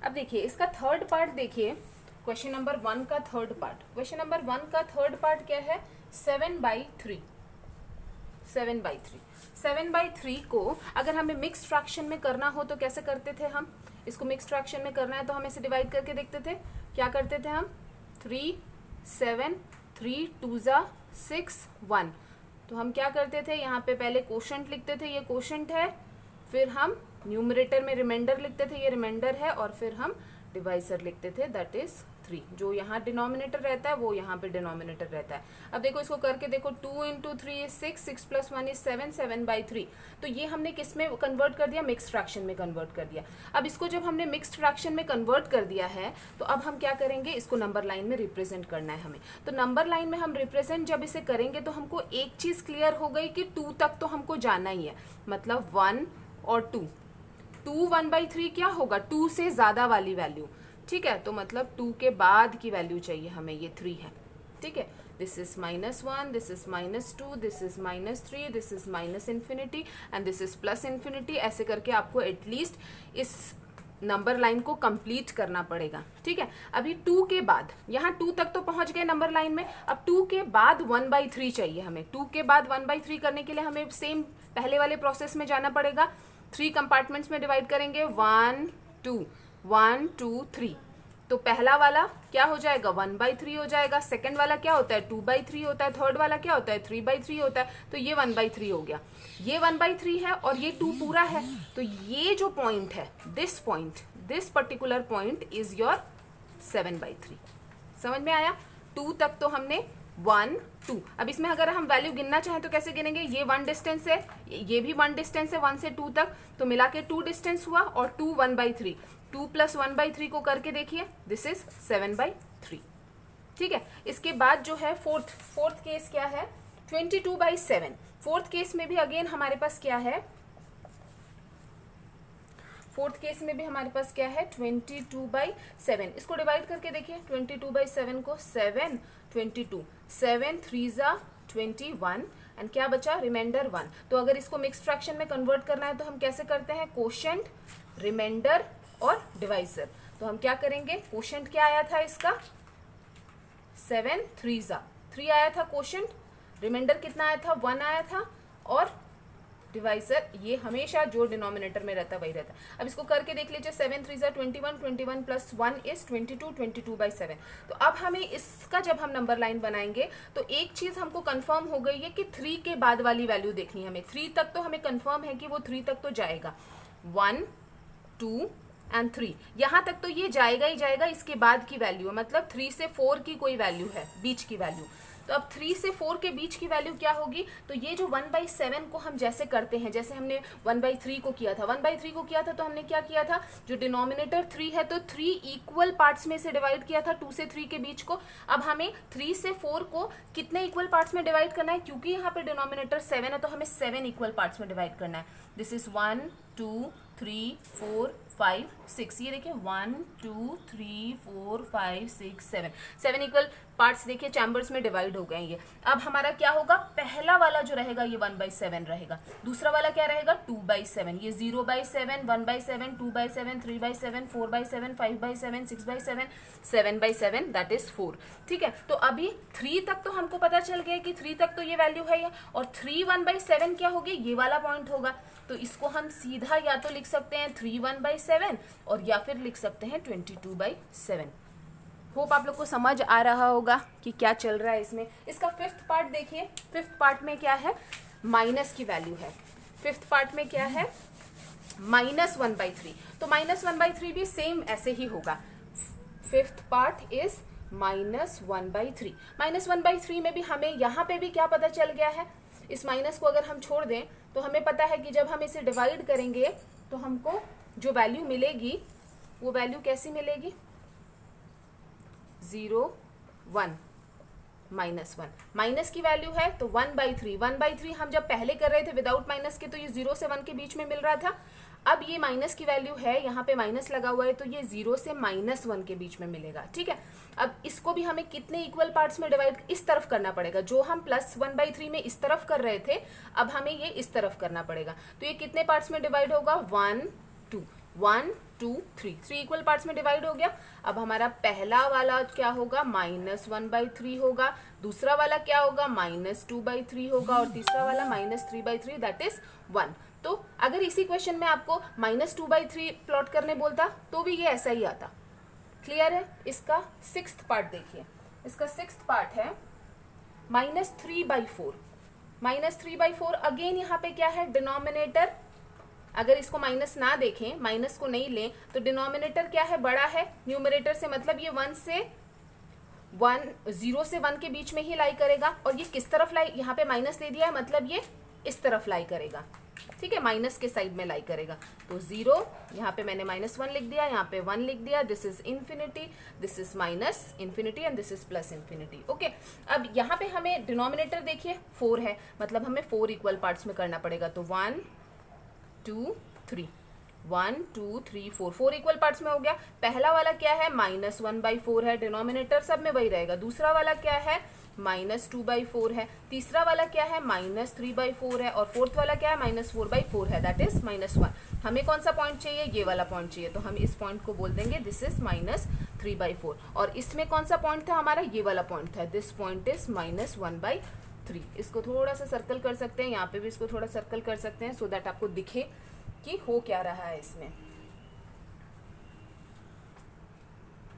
अब देखिए इसका थर्ड पार्ट देखिए, क्वेश्चन नंबर 1 का थर्ड पार्ट। क्वेश्चन नंबर 1 का थर्ड पार्ट क्या है? 7/3। 7/3। 7/3 को अगर हमें मिक्स्ड फ्रैक्शन में करना हो तो कैसे करते थे हम? इसको मिक्स्ड फ्रैक्शन में करना है तो हम इसे डिवाइड करके देखते थे। क्या करते थे हम? 3 7 3 2 6 1। तो हम क्या करते थे, यहाँ पे पहले कोशेंट लिखते थे, ये कोशेंट है, फिर हम न्यूमरेटर में रिमाइंडर लिखते थे, ये रिमाइंडर है, और फिर हम डिवाइसर लिखते थे, दैट इज 3। जो यहाँ डिनोमिनेटर रहता है वो यहाँ पे डिनोमिनेटर रहता है। अब देखो इसको करके देखो, 2 इंटू 3 इज 6, 6 प्लस 1 इज 7, 7/3। तो ये हमने किस में कन्वर्ट कर दिया? मिक्स्ड फ्रैक्शन में कन्वर्ट कर दिया। अब इसको जब हमने मिक्स्ड फ्रैक्शन में कन्वर्ट कर दिया है तो अब हम क्या करेंगे, इसको नंबर लाइन में रिप्रेजेंट करना है हमें। तो नंबर लाइन में हम रिप्रेजेंट जब इसे करेंगे तो हमको एक चीज क्लियर हो गई कि 2 तक तो हमको जाना ही है, मतलब 1 और 2। 2 1/3 क्या होगा? 2 से ज्यादा वाली वैल्यू, ठीक है। तो मतलब 2 के बाद की वैल्यू चाहिए हमें, ये 3 है, ठीक है। This is -1, this is -2, this is -3, this is -infinity and this is +infinity। ऐसे करके आपको एटलीस्ट इस नंबर लाइन को कंप्लीट करना पड़ेगा, ठीक है। अभी 2 के बाद, यहाँ 2 तक तो पहुंच गए नंबर लाइन में, अब 2 के बाद 1/3 चाहिए हमें। 2 के बाद 1/3 करने के लिए हमें सेम पहले वाले प्रोसेस में जाना पड़ेगा। 3 कंपार्टमेंट्स में डिवाइड करेंगे, 1 2 1 2 3। तो पहला वाला क्या हो जाएगा? 1/3 हो जाएगा। सेकंड वाला क्या होता है? 2/3 होता है। थर्ड वाला क्या होता है? 3/3 होता है। तो ये 1/3 हो गया, ये 1/3 है और ये 2 पूरा है। तो ये जो पॉइंट है, this particular point is your 7/3। समझ में आया? 2 तक तो हमने 1 2। अब इसमें अगर हम वैल्यू गिनना चाहें तो कैसे गिनेंगे? ये 1 डिस्टेंस है, ये भी 1 डिस्टेंस है 1 से 2 तक, तो मिला के 2 डिस्टेंस हुआ, और 2 1/3। 2 + 1/3 को करके देखिए, दिस इज 7/3, ठीक है। इसके बाद जो है फोर्थ केस क्या है? 22/7। फोर्थ केस में भी अगेन हमारे पास क्या है? फोर्थ केस में भी हमारे पास क्या है? 22/7। इसको डिवाइड करके देखिए, 22/7 को 7 22 7 3 21 एंड क्या बचा? रिमाइंडर 1। तो अगर इसको मिक्स्ड फ्रैक्शन में कन्वर्ट करना है तो हम कैसे करते हैं? कोशेंट, रिमाइंडर और डिवाइसर। तो हम क्या करेंगे? कोशेंट क्या आया था इसका? 7 3 आया था कोशेंट। रिमाइंडर कितना आया था? 1 आया था। और डिवाइसर ये हमेशा जो डिनोमिनेटर में रहता है वही रहता है। अब इसको करके देख लीजिए, 7 3 21 21 + 1 इज 22 22/7। तो अब हमें इसका जब हम नंबर लाइन बनाएंगे तो एक चीज हमको कंफर्म हो गई है कि 3 के बाद वाली वैल्यू देखनी है हमें। 3 तक तो हमें कंफर्म है कि वो 3 तक तो जाएगा, 1 2 एंड 3, यहां तक तो ये जाएगा ही जाएगा। इसके बाद की वैल्यू है, मतलब 3 से 4 की कोई वैल्यू है, बीच की वैल्यू। तो अब 3 से 4 के बीच की वैल्यू क्या होगी? तो ये जो 1/7 को हम जैसे करते हैं, जैसे हमने 1/3 को किया था, 1/3 को किया था तो हमने क्या किया था? जो डिनोमिनेटर 3 है तो 3 इक्वल पार्ट्स में से डिवाइड किया था, 2 से 3 के बीच को। अब हमें 3 से 4 को कितने इक्वल पार्ट्स में डिवाइड करना है? क्योंकि यहाँ पे डिनोमिनेटर 7 है तो हमें 7 इक्वल पार्ट्स में डिवाइड करना है। This is 1 2 3 4 5 6। ये देखिए 1 2 3 4 5 6 7, 7 इक्वल पार्ट्स देखिए चैम्बर्स में डिवाइड हो गए ये। अब हमारा क्या होगा? पहला वाला जो रहेगा ये 1/7 रहेगा, दूसरा वाला क्या रहेगा? 2/7। ये 0/7 1/7 2/7 3/7 4/7 5/7 6/7 7/7, दैट इज 4, ठीक है। तो अभी 3 तक तो हमको पता चल गया कि 3 तक तो ये वैल्यू है ये, और 3 1/7 क्या होगी? ये वाला पॉइंट होगा। तो इसको हम सीधा या तो लिख सकते हैं 3 1/7 और या फिर लिख सकते हैं 22/7। होप आप लोग को समझ आ रहा होगा कि क्या चल रहा है इसमें। इसका फिफ्थ पार्ट देखिए, फिफ्थ पार्ट में क्या है? माइनस की वैल्यू है। फिफ्थ पार्ट में क्या है? -1/3। तो -1/3 भी सेम ऐसे ही होगा। Fifth part is -1/3। -1/3 में भी हमें यहाँ पे भी क्या पता चल गया है? इस माइनस को अगर हम छोड़ दें तो हमें पता है कि जब हम इसे डिवाइड करेंगे तो हमको जो वैल्यू मिलेगी वो वैल्यू कैसी मिलेगी? 0 1 -1। माइनस की वैल्यू है तो 1/3। 1/3 हम जब पहले कर रहे थे विदाउट माइनस के तो ये 0 से 1 के बीच में मिल रहा था। अब ये माइनस की वैल्यू है, यहाँ पे माइनस लगा हुआ है तो ये 0 से -1 के बीच में मिलेगा, ठीक है। अब इसको भी हमें कितने इक्वल पार्ट्स में डिवाइड इस तरफ करना पड़ेगा? जो हम +1/3 में इस तरफ कर रहे थे, अब हमें ये इस तरफ करना पड़ेगा। तो ये कितने पार्ट्स में डिवाइड होगा? 1 2 1 2 3 3 इक्वल पार्ट्स में डिवाइड हो गया। अब हमारा पहला वाला क्या होगा, -1/3 होगा, दूसरा वाला क्या होगा, -2/3 होगा, और तीसरा वाला -3/3, दैट इज 1। तो अगर इसी क्वेश्चन में आपको -2/3 प्लॉट करने बोलता तो भी ये ऐसा ही आता। क्लियर है? इसका 6th पार्ट देखिए, इसका 6th पार्ट है -3/4। -3/4 अगेन यहाँ पे क्या है, डिनोमिनेटर, अगर इसको माइनस ना देखें, माइनस को नहीं लें, तो डिनोमिनेटर क्या है, बड़ा है न्यूमरेटर से, मतलब ये 0 से 1 के बीच में ही लाई करेगा। और ये किस तरफ लाई, यहाँ पे माइनस ले दिया है, मतलब ये इस तरफ लाई करेगा, ठीक है, माइनस के साइड में लाई करेगा। तो 0, यहाँ पे मैंने -1 लिख दिया, यहाँ पे 1 लिख दिया, this is infinity, this is -infinity and this is +infinity. Okay, अब यहाँ पे हमें डिनोमिनेटर देखिए 4 है, मतलब हमें 4 इक्वल पार्ट्स में करना पड़ेगा। तो 1 2 3 1 2 3 4 4 इक्वल पार्ट्स में हो गया। पहला वाला क्या है, -1/4 है, डिनोमिनेटर सब में वही रहेगा। दूसरा वाला क्या है, -2/4 है। तीसरा वाला क्या है, -3/4 है, और फोर्थ वाला क्या है, -4/4 है, दैट इज -1। हमें कौन सा पॉइंट चाहिए, ये वाला पॉइंट चाहिए, तो हम इस पॉइंट को बोल देंगे दिस इज -3/4। और इसमें कौन सा पॉइंट था हमारा, ये वाला पॉइंट था, दिस पॉइंट इज -1/3। इसको थोड़ा सा सर्कल कर सकते हैं, यहाँ पे भी इसको थोड़ा सर्कल कर सकते हैं, सो दैट आपको दिखे कि हो क्या रहा है इसमें।